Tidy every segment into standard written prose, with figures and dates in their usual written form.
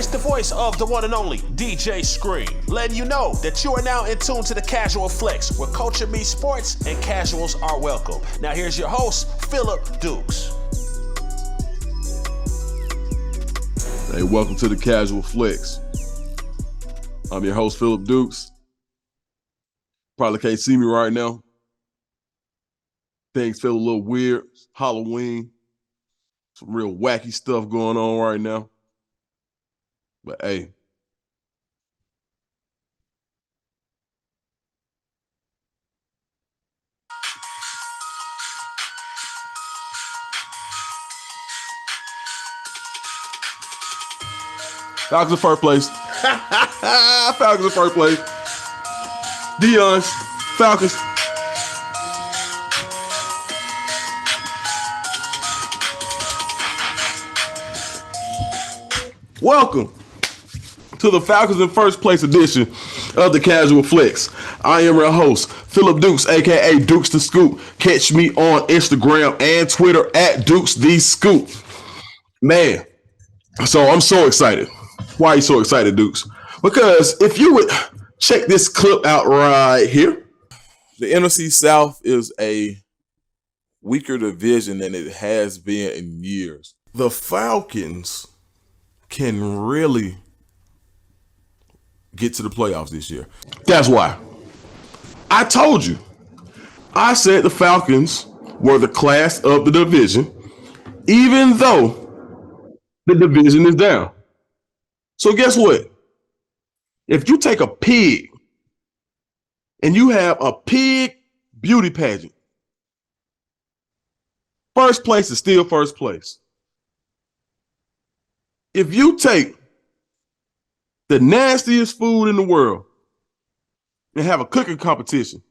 It's the voice of the one and only DJ Scream, letting you know that you are now in tune to the Casual Flex, where culture meets sports and casuals are welcome. Now here's your host, Phillip Dukes. Hey, welcome to the Casual Flex. I'm your host, Phillip Dukes. Probably can't see me right now. Things feel a little weird. It's Halloween. Some real wacky stuff going on right now. But hey. Falcons in first place. Falcons in first place. Deion's Falcons. Welcome to the Falcons in first place edition of the Casual Flex. I am your host, Phillip Dukes, aka Dukes the Scoop. Catch me on Instagram and Twitter at Dukes the Scoop. Man, so I'm so excited. Why are you so excited, Dukes? Because if you would check this clip out right here, the NFC South is a weaker division than it has been in years. The Falcons can really get to the playoffs this year. That's why. I told you. I said the Falcons were the class of the division, even though the division is down. So guess what? If you take a pig and you have a pig beauty pageant, first place is still first place. If you take the nastiest food in the world and have a cooking competition,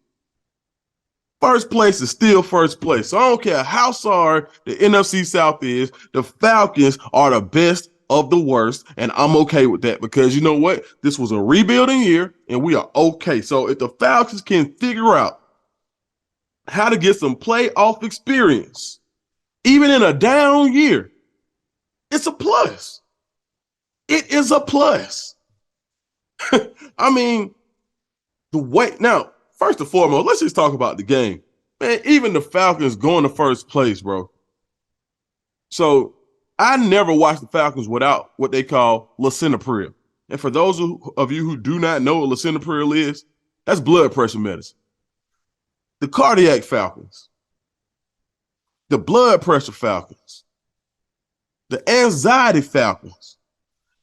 first place is still first place. So I don't care how sorry the NFC South is, the Falcons are the best of the worst, and I'm okay with that because you know what? This was a rebuilding year, and we are okay. So if the Falcons can figure out how to get some playoff experience, even in a down year, it's a plus. It is a plus. I mean, the way now, first and foremost, let's just talk about the game. Man, even the Falcons going to first place, bro. So I never watched the Falcons without what they call lisinopril. And for those of you who do not know what lisinopril is, that's blood pressure medicine. The cardiac Falcons, the blood pressure Falcons, the anxiety Falcons.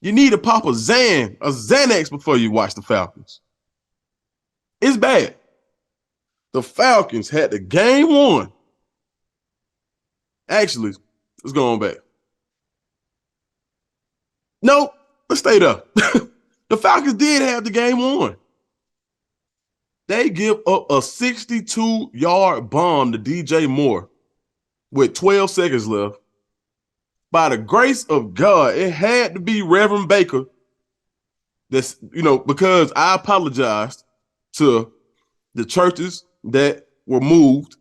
You need to pop a Xanax before you watch the Falcons. It's bad. The Falcons had the game won. Actually, let's go on back. Nope, let's stay there. The Falcons did have the game won. They give up a 62-yard bomb to DJ Moore with 12 seconds left. By the grace of God, it had to be Reverend Baker. That's, because I apologized to the churches that were moved,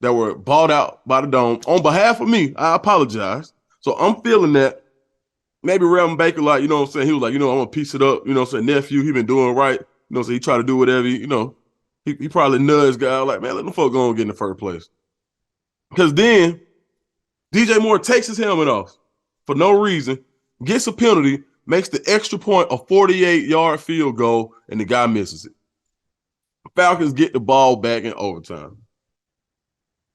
that were bought out by the Dome. On behalf of me, I apologize. So I'm feeling that maybe Reverend Baker, he was like, I'm going to piece it up. Nephew, he been doing right. So he tried to do whatever, he probably nudged guy like, man, let them folk go and get in the first place. Because then DJ Moore takes his helmet off for no reason, gets a penalty, makes the extra point a 48-yard field goal, and the guy misses it. Falcons get the ball back in overtime.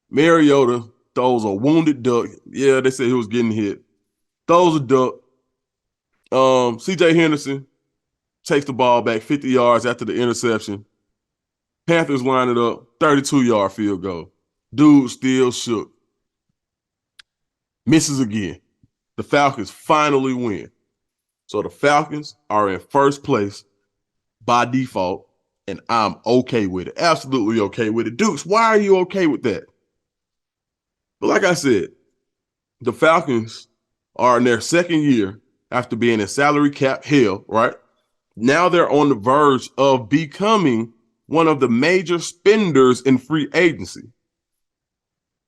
Mariota throws a wounded duck. Yeah, they said he was getting hit. Throws a duck. C.J. Henderson takes the ball back 50 yards after the interception. Panthers line it up, 32-yard field goal. Dude still shook. Misses again. The Falcons finally win. So the Falcons are in first place by default, and I'm okay with it. Absolutely okay with it. Dukes, why are you okay with that? But like I said, the Falcons are in their second year after being in salary cap hell, right? Now they're on the verge of becoming one of the major spenders in free agency.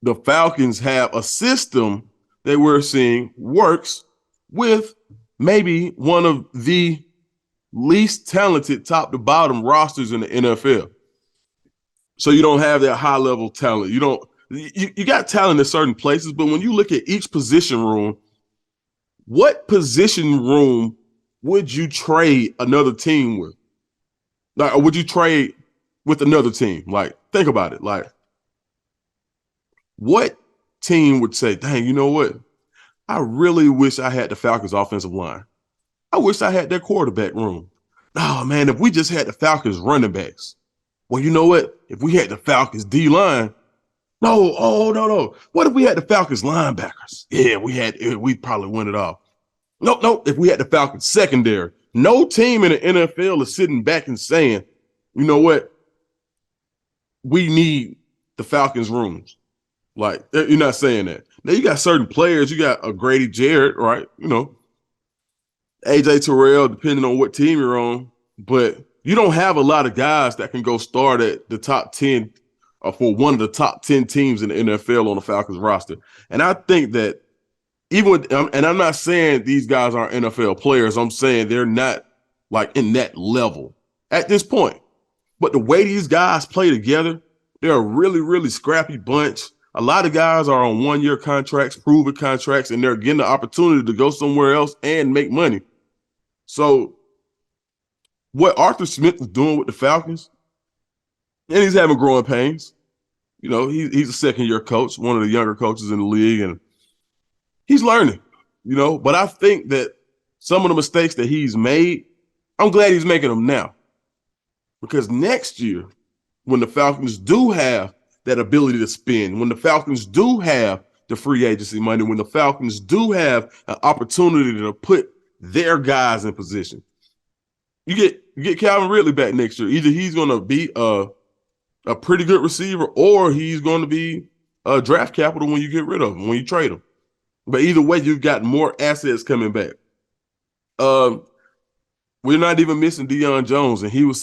The Falcons have a system that we're seeing works with maybe one of the least talented top to bottom rosters in the NFL. So you don't have that high level talent. You got talent in certain places, but when you look at each position room, what position room would you trade another team with? Like, or would you trade with another team? Like, think about it. Like, what team would say, dang, you know what? I really wish I had the Falcons offensive line. I wish I had their quarterback room. Oh, man, if we just had the Falcons running backs. Well, you know what? If we had the Falcons D-line, no. What if we had the Falcons linebackers? Yeah, we'd probably win it all. Nope. If we had the Falcons secondary, no team in the NFL is sitting back and saying, you know what? We need the Falcons rooms. Like, you're not saying that. Now, you got certain players. You got a Grady Jarrett, right? You know, AJ Terrell, depending on what team you're on. But you don't have a lot of guys that can go start at the top 10 or for one of the top 10 teams in the NFL on the Falcons roster. And I think that even with, and I'm not saying these guys aren't NFL players. I'm saying they're not like in that level at this point. But the way these guys play together, they're a really, really scrappy bunch. A lot of guys are on one-year contracts, proven contracts, and they're getting the opportunity to go somewhere else and make money. So what Arthur Smith is doing with the Falcons, and he's having growing pains. You know, he's a second-year coach, one of the younger coaches in the league, and he's learning, you know. But I think that some of the mistakes that he's made, I'm glad he's making them now. Because next year, when the Falcons do have that ability to spend, when the Falcons do have the free agency money, when the Falcons do have an opportunity to put their guys in position, you get Calvin Ridley back next year. Either he's going to be a pretty good receiver, or he's going to be draft capital when you get rid of him, when you trade him. But either way, you've got more assets coming back. We're not even missing Deion Jones, and he was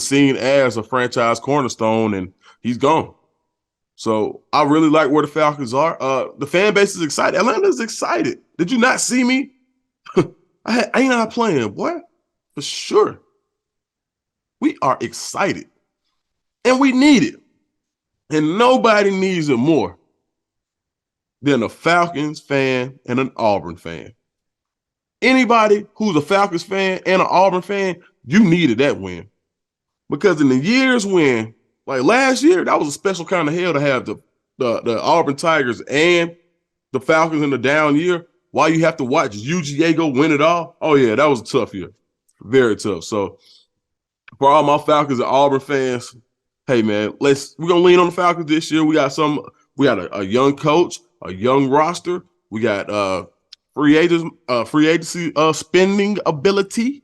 seen as a franchise cornerstone, and he's gone. So I really like where the Falcons are. The fan base is excited. Atlanta's excited. Did you not see me? I ain't not playing, boy. For sure. We are excited. And we need it. And nobody needs it more than a Falcons fan and an Auburn fan. Anybody who's a Falcons fan and an Auburn fan, you needed that win. Because in the years when, like last year, that was a special kind of hell to have the Auburn Tigers and the Falcons in the down year. Why you have to watch UGA go win it all? Oh, yeah, that was a tough year. Very tough. So for all my Falcons and Auburn fans, hey, man, we're going to lean on the Falcons this year. We got a young coach, a young roster. We got free agency spending ability.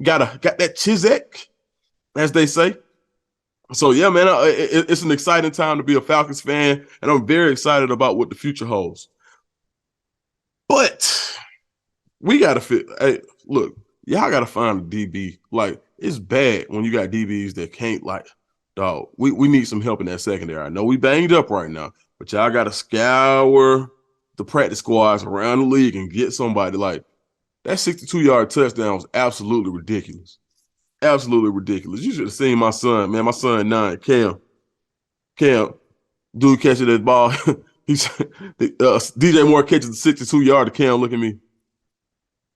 Got that Chizek, as they say. So, yeah, man, it's an exciting time to be a Falcons fan, and I'm very excited about what the future holds. But we got to fit. Hey, look, y'all got to find a DB. Like, it's bad when you got DBs that can't, like, dog, we need some help in that secondary. I know we banged up right now, but y'all got to scour the practice squads around the league and get somebody. Like, that 62-yard touchdown was absolutely ridiculous. Absolutely ridiculous. You should have seen my son, man. My son 9, Cam, dude catching that ball. He's DJ Moore catches the 62-yard. Cam, look at me.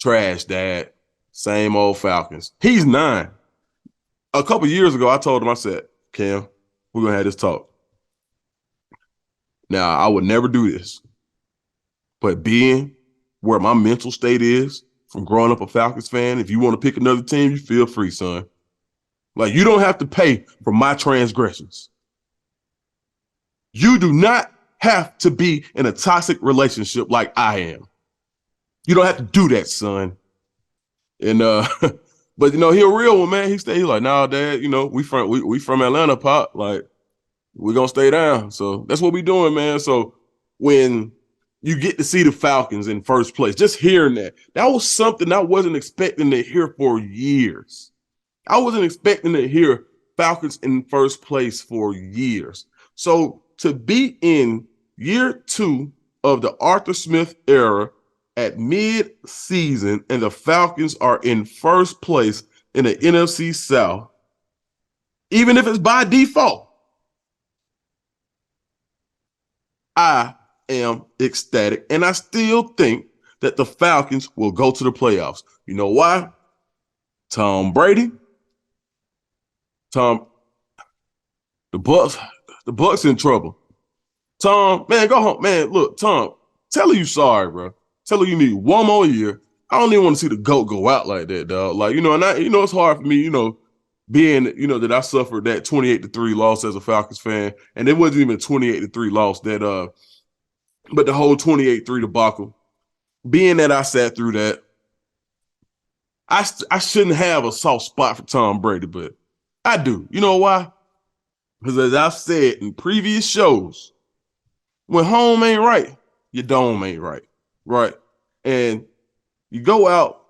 Trash, Dad. Same old Falcons. He's 9. A couple years ago, I told him, I said, Cam, we're going to have this talk. Now, I would never do this. But being where my mental state is from growing up a Falcons fan, if you want to pick another team, you feel free, son. Like, you don't have to pay for my transgressions. You do not have to be in a toxic relationship like I am. You don't have to do that, son. And but you know, he a real one, man. He's like, nah, Dad, you know, we from Atlanta, Pop. Like, we're gonna stay down. So that's what we doing, man. So when you get to see the Falcons in first place, just hearing that was something I wasn't expecting to hear for years. I wasn't expecting to hear Falcons in first place for years. So to be in year 2 of the Arthur Smith era at mid-season and the Falcons are in first place in the NFC South, even if it's by default, I am ecstatic. And I still think that the Falcons will go to the playoffs. You know why? Tom Brady. The Bucks in trouble. Tom, man, go home. Man, look, Tom, tell her you sorry, bro. Tell her you need one more year. I don't even want to see the GOAT go out like that, dog. Like, and it's hard for me, being, that I suffered that 28-3 loss as a Falcons fan. And it wasn't even a 28-3 loss but the whole 28-3 debacle. Being that I sat through that, I shouldn't have a soft spot for Tom Brady, but I do. You know why? Because as I've said in previous shows, when home ain't right, your dome ain't right, right? And you go out,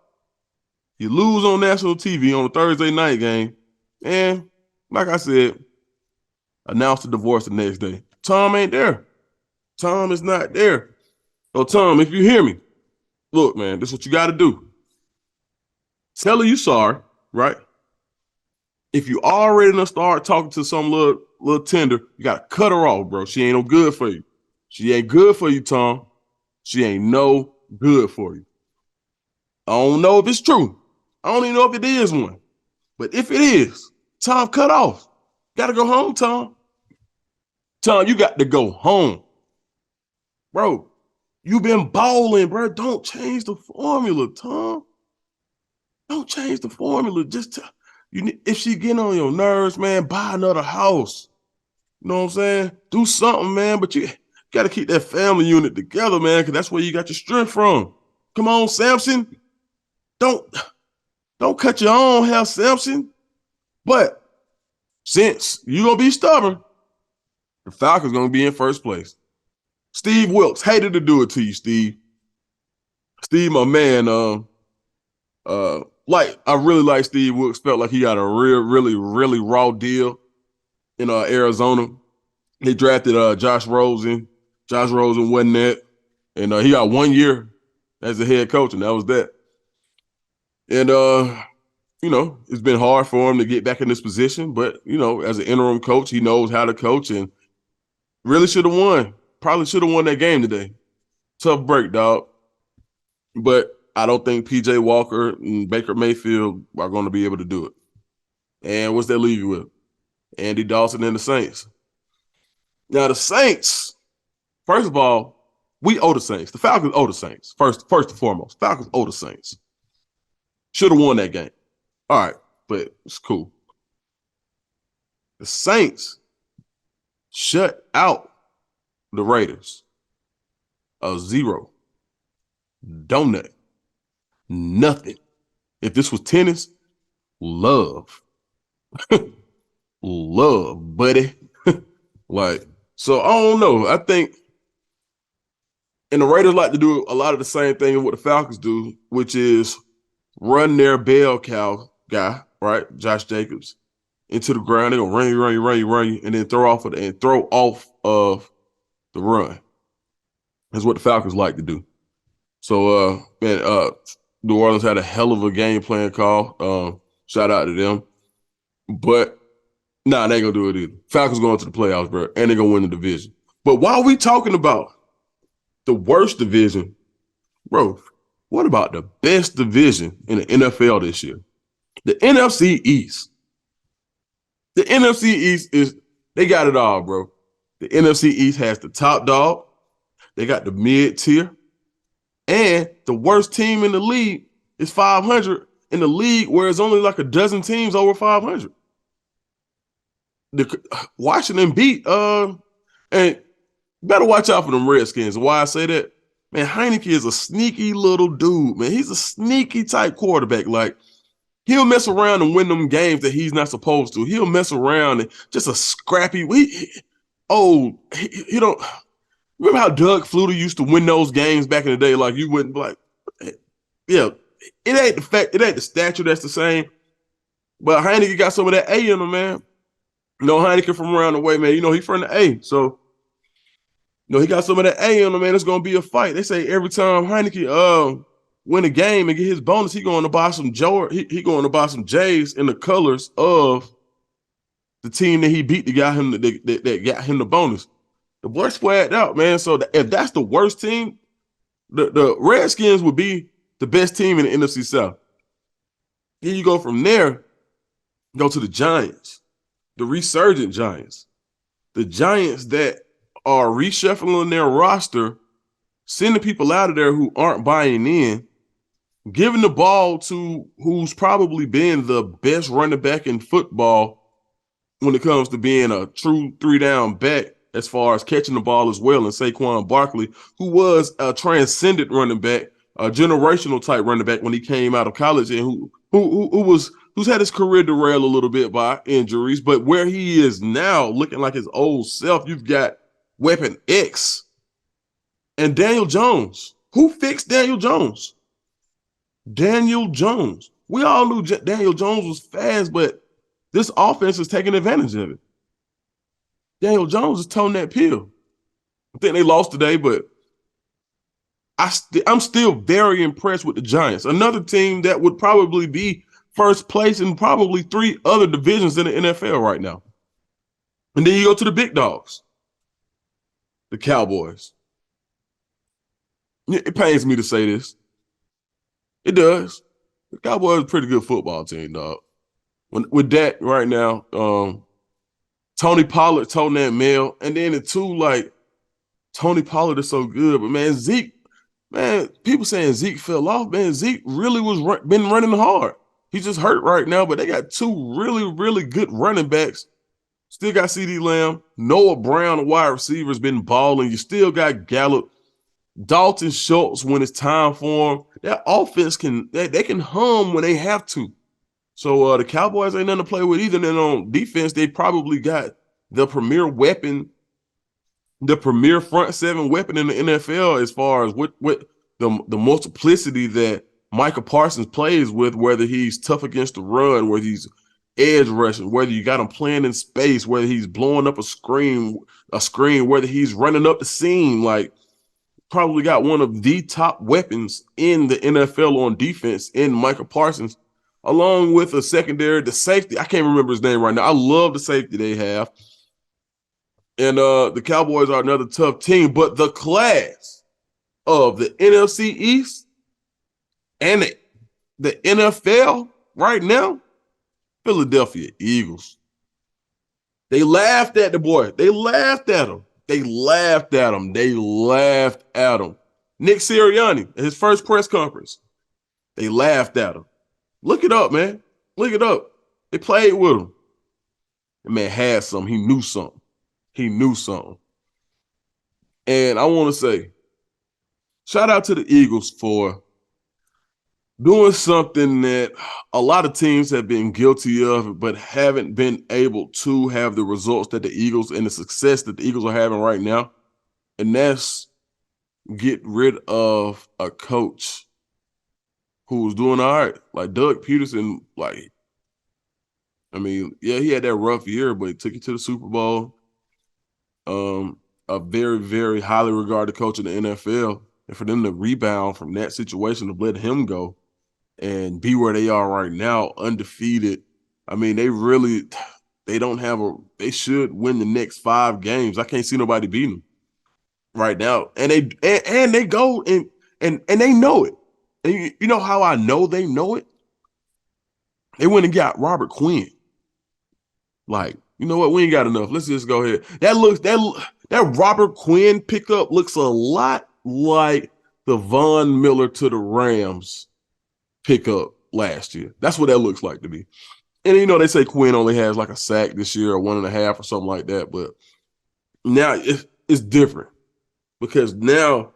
you lose on national TV on a Thursday night game, and like I said, announce the divorce the next day. Tom ain't there. Tom is not there. So Tom, if you hear me, look, man, this is what you got to do. Tell her you sorry, right? If you already done start talking to some little tender, you got to cut her off, bro. She ain't no good for you. She ain't good for you, Tom. She ain't no good for you. I don't know if it's true. I don't even know if it is one. But if it is, Tom, cut off. Got to go home, Tom. Tom, you got to go home. Bro, you been balling, bro. Don't change the formula, Tom. Don't change the formula. If she getting on your nerves, man, buy another house. You know what I'm saying? Do something, man. But you got to keep that family unit together, man, because that's where you got your strength from. Come on, Samson. Don't cut your own hair, Samson. But since you're going to be stubborn, the Falcons going to be in first place. Steve Wilkes, hated to do it to you, Steve. Steve, my man, I really like Steve Wilkes. Felt like he got a really, really raw deal in Arizona. He drafted Josh Rosen. Josh Rosen wasn't that. And he got 1 year as a head coach, and that was that. And, it's been hard for him to get back in this position. But, as an interim coach, he knows how to coach and really should have won. Probably should have won that game today. Tough break, dog. But I don't think P.J. Walker and Baker Mayfield are going to be able to do it. And what's that leave you with? Andy Dawson and the Saints. Now, the Saints, first of all, we owe the Saints. The Falcons owe the Saints, first and foremost. Falcons owe the Saints. Should have won that game. All right, but it's cool. The Saints shut out the Raiders. A 0. Donut. Nothing. If this was tennis, love. Love, buddy. So I don't know. I think, and the Raiders like to do a lot of the same thing as what the Falcons do, which is run their bell cow guy, right, Josh Jacobs, into the ground. They're going to run you, and then throw off of the run. That's what the Falcons like to do. So, New Orleans had a hell of a game plan call. Shout out to them. But, they ain't going to do it either. Falcons going to the playoffs, bro, and they're going to win the division. But while we talking about the worst division, bro, what about the best division in the NFL this year? The NFC East. The NFC East they got it all, bro. The NFC East has the top dog. They got the mid-tier. And the worst team in the league is 500 in the league where it's only like a dozen teams over 500. Washington beat, and better watch out for them Redskins. Why I say that? Man, Heineke is a sneaky little dude, man. He's a sneaky type quarterback. Like, he'll mess around and win them games that he's not supposed to. He'll mess around and just a scrappy. He don't. Remember how Doug Flutie used to win those games back in the day? Like, you wouldn't be like, yeah, it ain't the fact, it ain't the stature that's the same. But Heineke got some of that A in him, man. Heineke from around the way, man. He from the A. So He got some of that A in him, man. It's gonna be a fight. They say every time Heineke win a game and get his bonus, he going to buy some he going to buy some J's in the colors of the team that he beat that got him that got him the bonus. The boy sweat out, man. So if that's the worst team, the Redskins would be the best team in the NFC South. Then you go from there, go to the Giants, the resurgent Giants, the Giants that are reshuffling their roster, sending people out of there who aren't buying in, giving the ball to who's probably been the best running back in football when it comes to being a true 3-down back as far as catching the ball as well, and Saquon Barkley, who was a transcendent running back, a generational type running back when he came out of college, and who's had his career derailed a little bit by injuries, but where he is now, looking like his old self, you've got Weapon X and Daniel Jones. Who fixed Daniel Jones? Daniel Jones. We all knew Daniel Jones was fast, but this offense is taking advantage of it. Daniel Jones is toting that pill. I think they lost today, but I'm still very impressed with the Giants. Another team that would probably be first place in probably 3 other divisions in the NFL right now. And then you go to the big dogs, the Cowboys. It pains me to say this. It does. The Cowboys are a pretty good football team, dog. With that right now, Tony Pollard toting that mail, and then the two, like, Tony Pollard is so good, but man, Zeke, man, people saying Zeke fell off, man. Zeke really been running hard. He's just hurt right now, but they got 2 really, really good running backs. Still got CeeDee Lamb, Noah Brown, a wide receiver, has been balling. You still got Gallup, Dalton Schultz when it's time for them. That offense they can hum when they have to. So the Cowboys ain't nothing to play with either. And then on defense, they probably got the premier weapon, the premier front 7 weapon in the NFL as far as what the multiplicity that Micah Parsons plays with, whether he's tough against the run, whether he's edge rushing, whether you got him playing in space, whether he's blowing up a screen, whether he's running up the seam. Like, probably got one of the top weapons in the NFL on defense in Micah Parsons, along with a secondary, the safety. I can't remember his name right now. I love the safety they have. And the Cowboys are another tough team, but the class of the NFC East and the NFL right now, Philadelphia Eagles. They laughed at the boy. They laughed at him. They laughed at him. They laughed at him. Nick Sirianni, at his first press conference, they laughed at him. Look it up, man. Look it up. They played with him. The man had something. He knew something. He knew something. And I want to say, shout out to the Eagles for doing something that a lot of teams have been guilty of, but haven't been able to have the results that the Eagles and the success that the Eagles are having right now. And that's get rid of a coach who was doing all right. Like Doug Peterson, like, I mean, yeah, he had that rough year, but he took it to the Super Bowl. A very, very highly regarded coach in the NFL. And for them to rebound from that situation, to let him go and be where they are right now, undefeated. I mean, they should win the next 5 games. I can't see nobody beating them right now. And they go and they know it. And you know how I know they know it? They went and got Robert Quinn. Like, you know what? We ain't got enough. Let's just go ahead. That Robert Quinn pickup looks a lot like the Von Miller to the Rams pickup last year. That's what that looks like to me. And you know, they say Quinn only has like a sack this year or 1.5 or something like that. But now it's different because now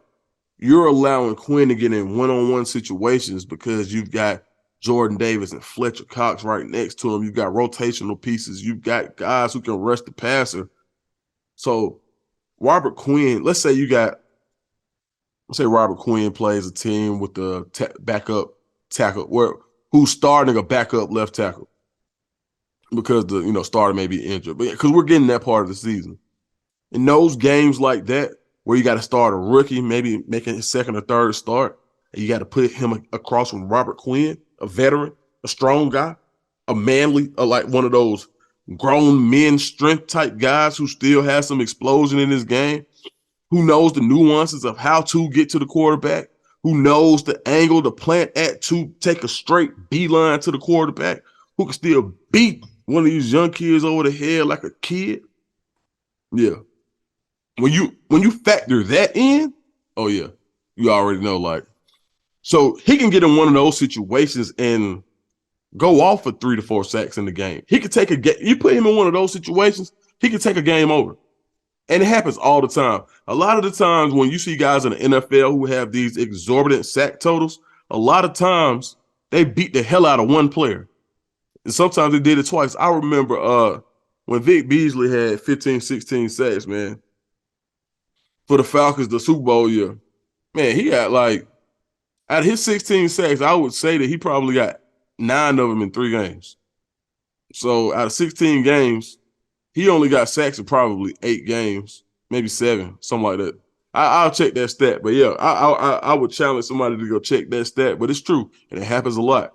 you're allowing Quinn to get in one-on-one situations because you've got Jordan Davis and Fletcher Cox right next to him. You've got rotational pieces. You've got guys who can rush the passer. So Robert Quinn, let's say Robert Quinn plays a team with the backup tackle, who's starting a backup left tackle because the starter may be injured, but because we're getting that part of the season. In those games like that, where you got to start a rookie, maybe making his second or third start, and you got to put him across from Robert Quinn, a veteran, a strong guy, a manly, like one of those grown men strength type guys who still has some explosion in his game, who knows the nuances of how to get to the quarterback, who knows the angle to plant at to take a straight beeline to the quarterback, who can still beat one of these young kids over the head like a kid. Yeah. When you factor that in, oh yeah, you already know, like, so he can get in one of those situations and go off for 3 to 4 sacks in the game. He could take a game. You put him in one of those situations, he could take a game over. And it happens all the time. A lot of the times when you see guys in the NFL who have these exorbitant sack totals, a lot of times they beat the hell out of one player. And sometimes they did it twice. I remember when Vic Beasley had 15, 16 sacks, man, for the Falcons, the Super Bowl year. Man, he got like, out of his 16 sacks, I would say that he probably got 9 of them in 3 games. So out of 16 games, he only got sacks in probably 8 games, maybe 7, something like that. I'll check that stat, but yeah, I would challenge somebody to go check that stat, but it's true, and it happens a lot.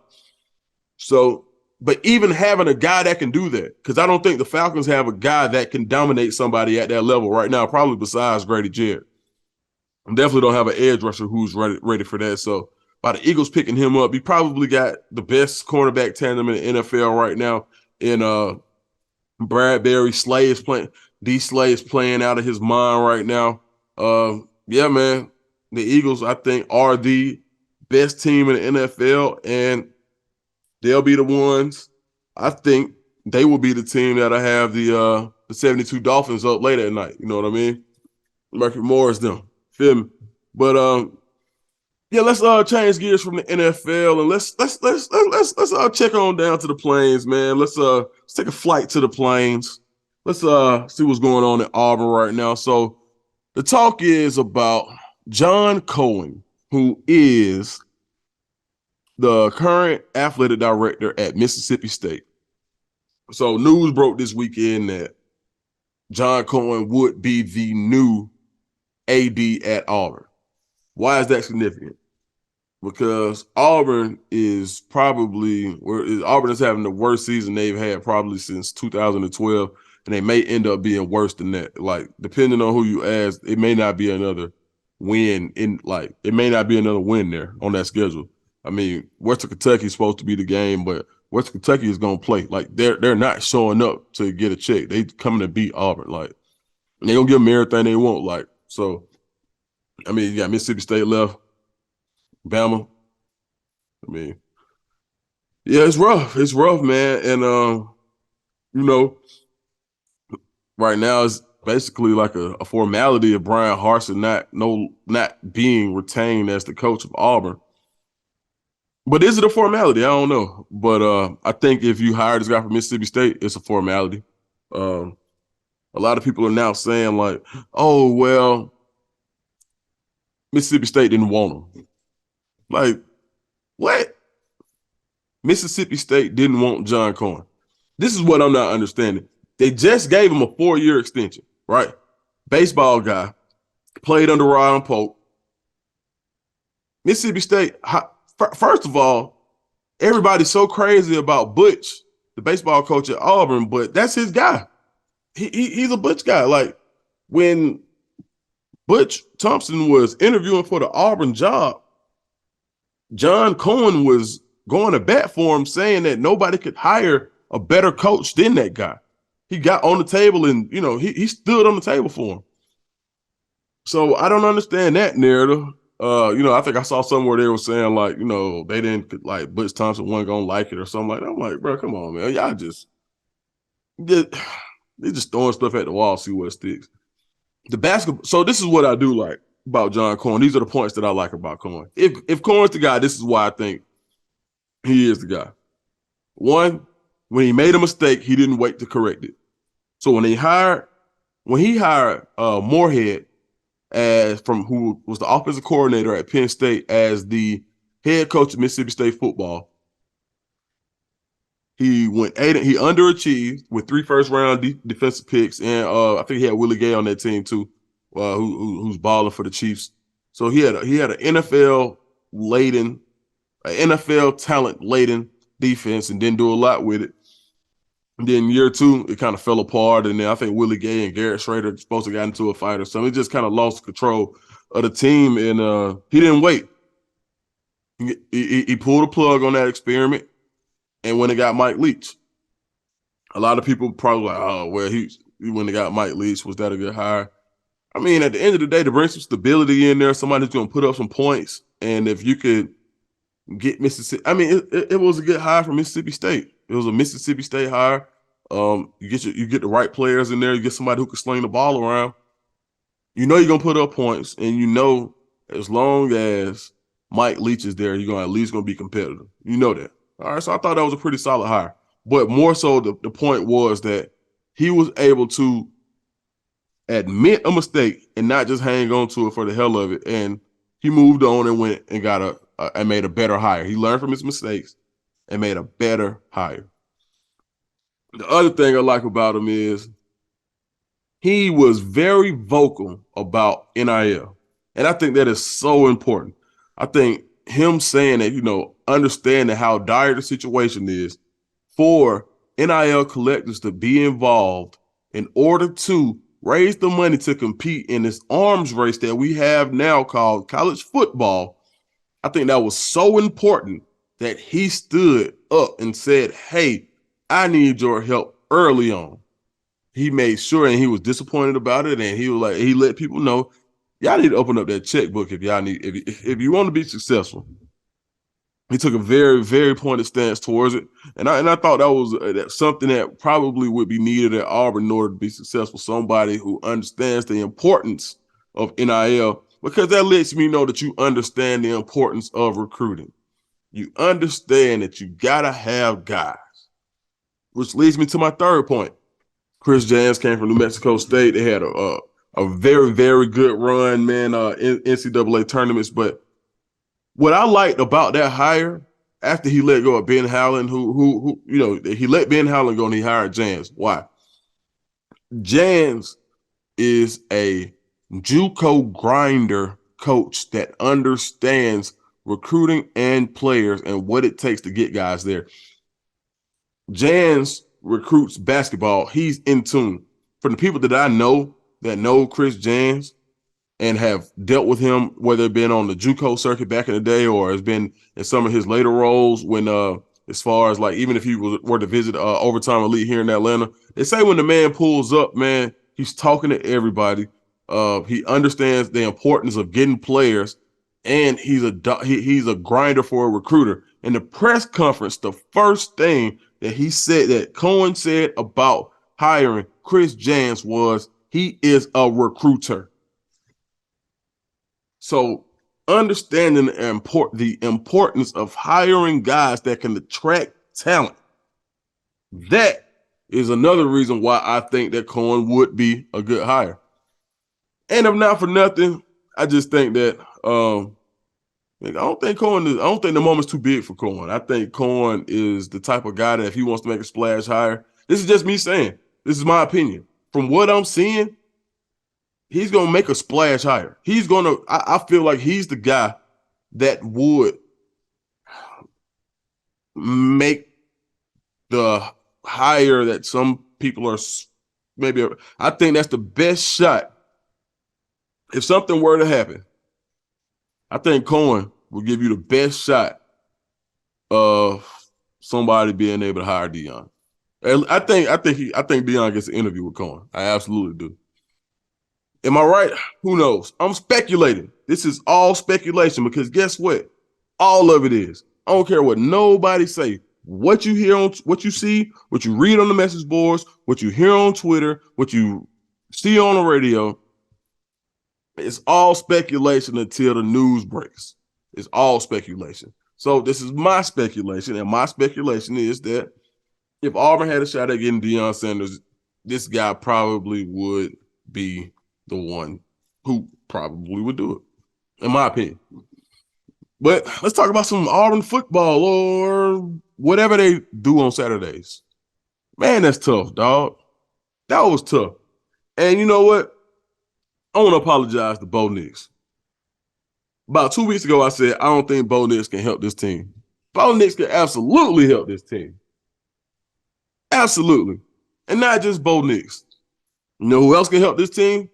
So, but even having a guy that can do that, because I don't think the Falcons have a guy that can dominate somebody at that level right now, probably besides Grady Jarrett. Definitely don't have an edge rusher who's ready for that. So by the Eagles picking him up, he probably got the best cornerback tandem in the NFL right now in Bradbury. Slay is playing. D. Slay is playing out of his mind right now. Yeah, man. The Eagles, I think, are the best team in the NFL, and they'll be the ones. I think they will be the team that'll have the 72 Dolphins up late at night. You know what I mean? Mercury Morris, them. Feel me? But yeah, let's change gears from the NFL and let's check on down to the Plains, man. Let's take a flight to the Plains. Let's see what's going on in Auburn right now. So the talk is about John Cohen, who is the current athletic director at Mississippi State. So news broke this weekend that John Cohen would be the new AD at Auburn. Why is that significant? Because Auburn is having the worst season they've had probably since 2012, and they may end up being worse than that. Like, depending on who you ask, it may not be another win there on that schedule. I mean, Western Kentucky is supposed to be the game, but Western Kentucky is gonna play. Like, they're not showing up to get a check. They coming to beat Auburn. Like, and they gonna give them everything they want. Like, so I mean, you got Mississippi State left, Bama. I mean, yeah, it's rough. It's rough, man. And you know, right now it's basically like a formality of Brian Harsin not being retained as the coach of Auburn. But is it a formality? I don't know. But I think if you hire this guy from Mississippi State, it's a formality. A lot of people are now saying like, oh, well, Mississippi State didn't want him. Like, what? Mississippi State didn't want John Cohen. This is what I'm not understanding. They just gave him a 4-year extension, right? Baseball guy, played under Ryan Polk. Mississippi State, first of all, everybody's so crazy about Butch, the baseball coach at Auburn, but that's his guy. He's a Butch guy. Like, when Butch Thompson was interviewing for the Auburn job, John Cohen was going to bat for him, saying that nobody could hire a better coach than that guy. He got on the table and, you know, he stood on the table for him. So I don't understand that narrative. You know, I think I saw somewhere they were saying, like, you know, they didn't, like, Butch Thompson wasn't going to like it or something like that. I'm like, bro, come on, man. Y'all they're just throwing stuff at the wall, see what sticks. The basketball. So this is what I do like about John Cohen. These are the points that I like about Cohen. If Cohen's the guy, this is why I think he is the guy. One, when he made a mistake, he didn't wait to correct it. So when he hired Moorhead who was the offensive coordinator at Penn State as the head coach of Mississippi State football, he underachieved with 3 first-round defensive picks, and I think he had Willie Gay on that team too. who's balling for the Chiefs. So he had an NFL laden, an NFL talent laden defense, and didn't do a lot with it. And then year two, it kind of fell apart, and then I think Willie Gay and Garrett Schrader supposed to got into a fight or something. He just kind of lost control of the team, and he didn't wait. He pulled a plug on that experiment, and when it got Mike Leach, a lot of people probably like, oh, well, he when they got Mike Leach, was that a good hire? I mean, at the end of the day, to bring some stability in there, somebody who's going to put up some points, and if you could get Mississippi, I mean, it was a good hire for Mississippi State. It was a Mississippi State hire. You get the right players in there. You get somebody who can sling the ball around. You know you're gonna put up points, and you know as long as Mike Leach is there, you're at least gonna be competitive. You know that. All right, so I thought that was a pretty solid hire. But more so, the point was that he was able to admit a mistake and not just hang on to it for the hell of it. And he moved on and went and got and made a better hire. He learned from his mistakes and made a better hire. The other thing I like about him is he was very vocal about NIL. And I think that is so important. I think him saying that, understanding how dire the situation is for NIL collectors to be involved in order to raise the money to compete in this arms race that we have now called college football. I think that was so important that he stood up and said, hey, I need your help early on. He made sure, and he was disappointed about it, and he let people know, y'all need to open up that checkbook if you want to be successful. He took a very, very pointed stance towards it, and I thought that was something that probably would be needed at Auburn in order to be successful. Somebody who understands the importance of NIL, because that lets me know that you understand the importance of recruiting. You understand that you gotta have guys, which leads me to my third point. Chris Jans came from New Mexico State. They had a very, very good run, man, in NCAA tournaments, but what I liked about that hire, after he let go of Ben Howland, who he let Ben Howland go and he hired Jans. Why? Jans is a JUCO grinder coach that understands recruiting and players and what it takes to get guys there. Jans recruits basketball. He's in tune. For the people that I know that know Chris Jans and have dealt with him, whether it been on the JUCO circuit back in the day or has been in some of his later roles when as far as like even if he were to visit Overtime Elite here in Atlanta, they say when the man pulls up, man, he's talking to everybody. He understands the importance of getting players, and he's a grinder for a recruiter. In the press conference, the first thing that he said, that Cohen said about hiring Chris Jans, was he is a recruiter. So understanding the importance of hiring guys that can attract talent, that is another reason why I think that Cohen would be a good hire. And if not for nothing, I just think that I don't think the moment's too big for Cohen. I think Cohen is the type of guy that if he wants to make a splash hire, this is just me saying, this is my opinion. From what I'm seeing, he's going to make a splash hire. I feel like he's the guy that would make the hire that some people are I think that's the best shot. If something were to happen, I think Cohen will give you the best shot of somebody being able to hire Deion. And I think Deion gets an interview with Cohen. I absolutely do. Am I right? Who knows? I'm speculating. This is all speculation because guess what? All of it is. I don't care what nobody say. What you hear what you see, what you read on the message boards, what you hear on Twitter, what you see on the radio, it's all speculation until the news breaks. It's all speculation. So this is my speculation, and my speculation is that if Auburn had a shot at getting Deion Sanders, this guy probably would be the one who probably would do it, in my opinion. But let's talk about some Auburn football or whatever they do on Saturdays. Man, that's tough, dog. That was tough. And you know what? I want to apologize to Bo Nix. About 2 weeks ago, I said, I don't think Bo Nix can help this team. Bo Nix can absolutely help this team. Absolutely. And not just Bo Nix. You know who else can help this team?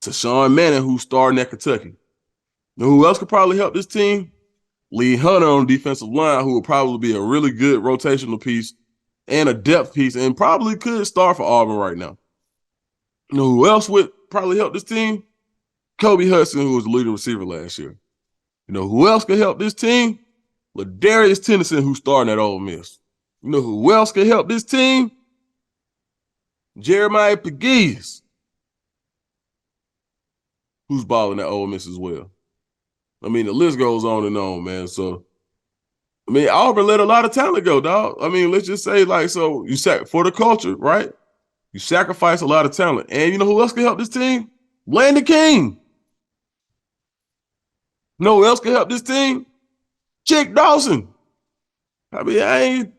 Tashawn Manning, who's starting at Kentucky. You know who else could probably help this team? Lee Hunter on the defensive line, who will probably be a really good rotational piece and a depth piece and probably could start for Auburn right now. You know who else would probably help this team? Kobe Hudson, who was the leading receiver last year. You know who else could help this team? Ladarius Tennyson, who's starting at Ole Miss. You know who else could help this team? Jeremiah Pegues, who's balling at Ole Miss as well. I mean, the list goes on, man. So, I mean, Auburn let a lot of talent go, dog. I mean, let's just say, like, so you for the culture, right? You sacrifice a lot of talent. And you know who else can help this team? Landon King. You know who else can help this team? Chick Dawson. I mean,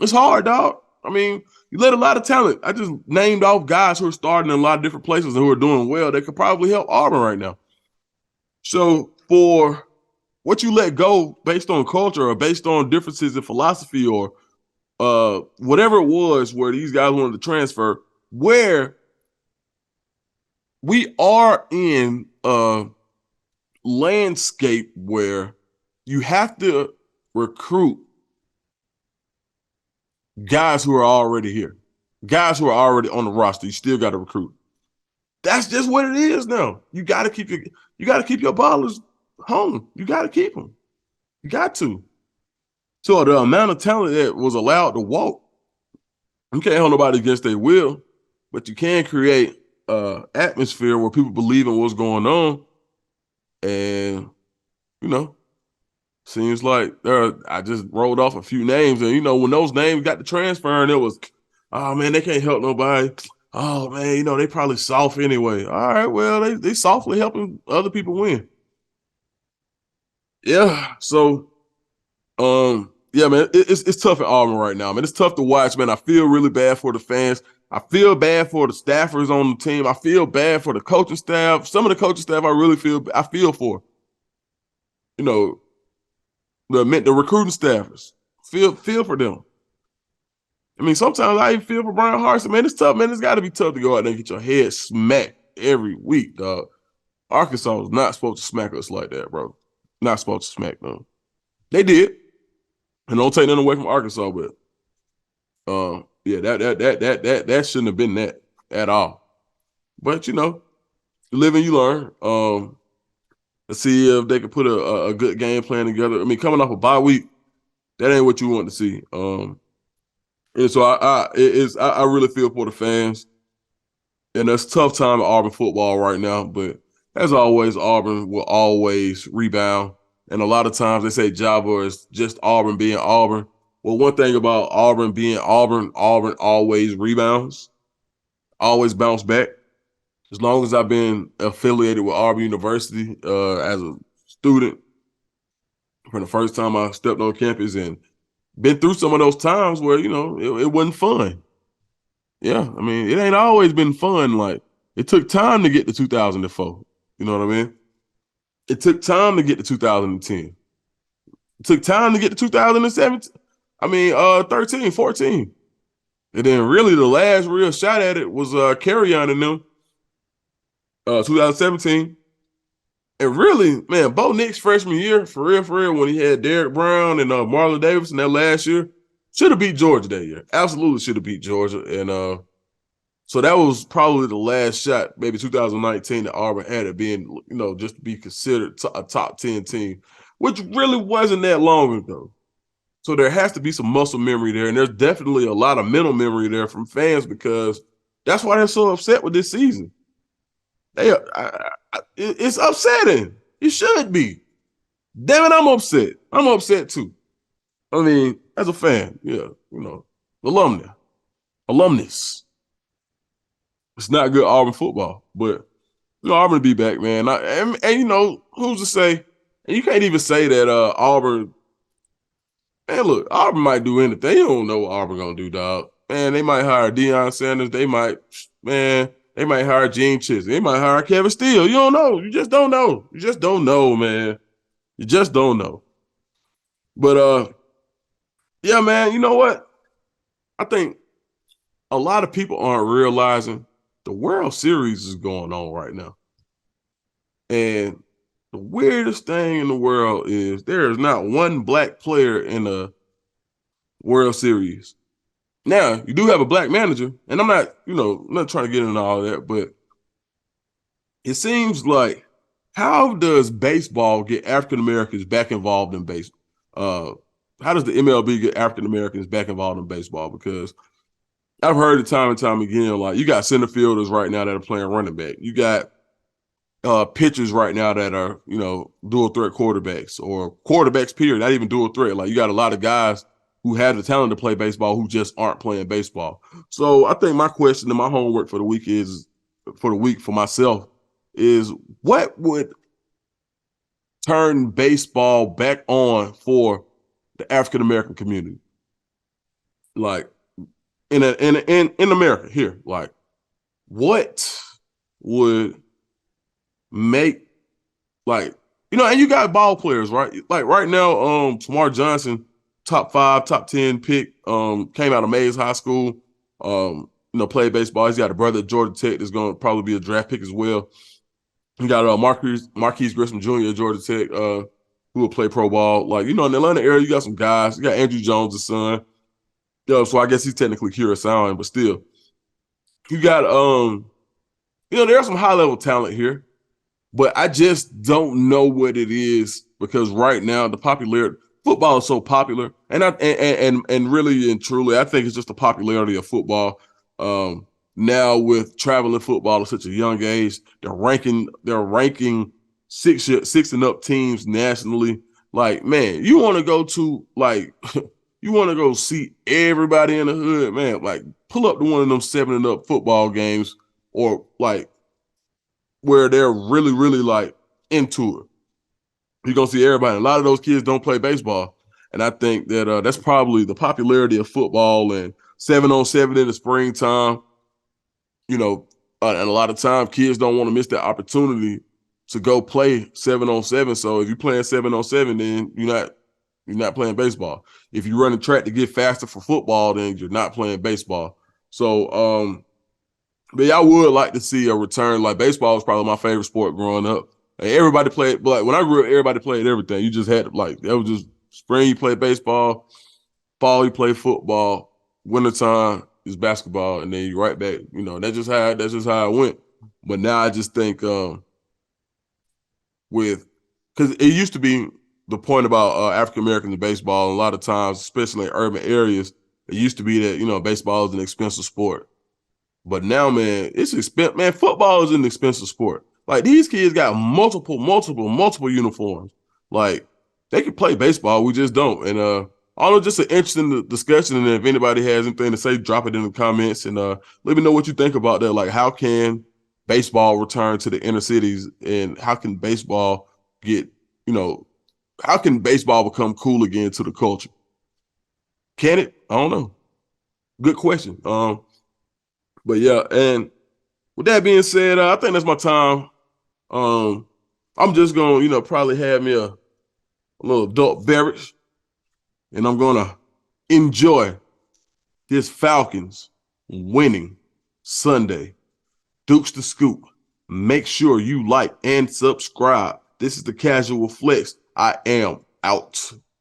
it's hard, dog. I mean, you let a lot of talent. I just named off guys who are starting in a lot of different places and who are doing well. They could probably help Auburn right now. So for what you let go based on culture or based on differences in philosophy or whatever it was where these guys wanted to transfer, where we are in a landscape where you have to recruit guys who are already here, guys who are already on the roster. You still got to recruit. That's just what it is now. You got to keep your ballers home. You got to keep them. You got to. So the amount of talent that was allowed to walk, you can't hold nobody against their will, but you can create an atmosphere where people believe in what's going on. And, you know, seems like I just rolled off a few names. And, you know, when those names got the transfer and it was, oh, man, they can't help nobody. Oh, man, you know, they probably soft anyway. All right, well, they softly helping other people win. Yeah, so, yeah, man, it's tough at Auburn right now, man. It's tough to watch, man. I feel really bad for the fans. I feel bad for the staffers on the team. I feel bad for the coaching staff. Some of the coaching staff I feel for. You know, the recruiting staffers. Feel for them. I mean, sometimes I even feel for Brian Harsin. Man, it's tough, man. It's got to be tough to go out there and get your head smacked every week, dog. Arkansas was not supposed to smack us like that, bro. Not supposed to smack them. They did. And don't take nothing away from Arkansas, but yeah, that shouldn't have been that at all. But, you know, you live and you learn. Let's see if they can put a good game plan together. I mean, coming off a bye week, that ain't what you want to see. And so I really feel for the fans. And it's a tough time at Auburn football right now. But as always, Auburn will always rebound. And a lot of times they say Java is just Auburn being Auburn. Well, one thing about Auburn being Auburn always rebounds, always bounce back. As long as I've been affiliated with Auburn University as a student, from the first time I stepped on campus and been through some of those times where, you know, it wasn't fun. Yeah, I mean, it ain't always been fun. Like, it took time to get to 2004. You know what I mean? It took time to get to 2010. It took time to get to 2017. 13, 14. And then really the last real shot at it was Carry-On in them, 2017. And really, man, Bo Nix freshman year, for real, when he had Derek Brown and Marlon Davidson that last year, should have beat Georgia that year. Absolutely should have beat Georgia. And so that was probably the last shot, maybe 2019, that Auburn had it being, you know, just to be considered a top 10 team, which really wasn't that long ago. So there has to be some muscle memory there, and there's definitely a lot of mental memory there from fans because that's why they're so upset with this season. It's upsetting. It should be. Damn it, I'm upset. I'm upset too. I mean, as a fan, yeah, you know, alumnus. It's not good Auburn football, but you know, Auburn will be back, man. And you know, who's to say? And you can't even say that Auburn. Man, look, Auburn might do anything. You don't know what Auburn gonna do, dog. man, they might hire Deion Sanders. They might hire Gene Chisley. They might hire Kevin Steele. You don't know. You just don't know. You just don't know, man. You just don't know. But yeah, man, you know what? I think a lot of people aren't realizing the World Series is going on right now. And the weirdest thing in the world is there is not one black player in the World Series. Now, you do have a black manager, and I'm not trying to get into all that, but it seems like, how does baseball get African Americans back involved in baseball? How does the MLB get African Americans back involved in baseball? Because I've heard it time and time again, like, you got center fielders right now that are playing running back. You got pitchers right now that are, dual threat quarterbacks, or quarterbacks, period, not even dual threat. Like, you got a lot of guys who have the talent to play baseball who just aren't playing baseball. So I think my question and my homework for the week for myself is, what would turn baseball back on for the African American community? Like, in America here, like, what would make, like, and you got ball players, right? Like right now, Tamar Johnson, top 5, top 10 pick, came out of Mays High School, played baseball. He's got a brother at Georgia Tech that's going to probably be a draft pick as well. You got Marquise Grissom Jr. at Georgia Tech, who will play pro ball. Like, in the Atlanta area, you got some guys. You got Andrew Jones' son. So I guess he's technically Curaçaoan, but still. You got, there's some high-level talent here, but I just don't know what it is, because right now the popularity, football is so popular, and really and truly, I think it's just the popularity of football. Now with traveling football at such a young age, they're ranking 6 and up teams nationally. Like, man, you want to go to, like, you want to go see everybody in the hood, man. Like, pull up to one of them 7 and up football games, or like where they're really, really like into it. You're going to see everybody. A lot of those kids don't play baseball. And I think that that's probably the popularity of football and 7-on-7 in the springtime. And a lot of times kids don't want to miss that opportunity to go play 7-on-7. So if you're playing 7-on-7, then you're not playing baseball. If you run a track to get faster for football, then you're not playing baseball. So, but yeah, I would like to see a return. Like, baseball was probably my favorite sport growing up. Like, everybody played, but like when I grew up, everybody played everything. You just had to, like, that was just spring you play baseball, fall you play football, wintertime is basketball, and then you right back. That's just how it went. But now I just think because it used to be the point about African Americans in baseball, and a lot of times, especially in urban areas, it used to be that, baseball is an expensive sport. But now, man, it's expensive. Man, football is an expensive sport. Like, these kids got multiple uniforms. Like, they can play baseball, we just don't. And I don't know, just an interesting discussion. And if anybody has anything to say, drop it in the comments, and let me know what you think about that. Like, how can baseball return to the inner cities, and how can baseball get, how can baseball become cool again to the culture? Can it? I don't know. Good question. But yeah, and with that being said, I think that's my time. I'm just gonna, probably have me a little adult beverage, and I'm gonna enjoy this Falcons winning Sunday. Dukes the Scoop. Make sure you like and subscribe. This is the Casual Flex. I am out.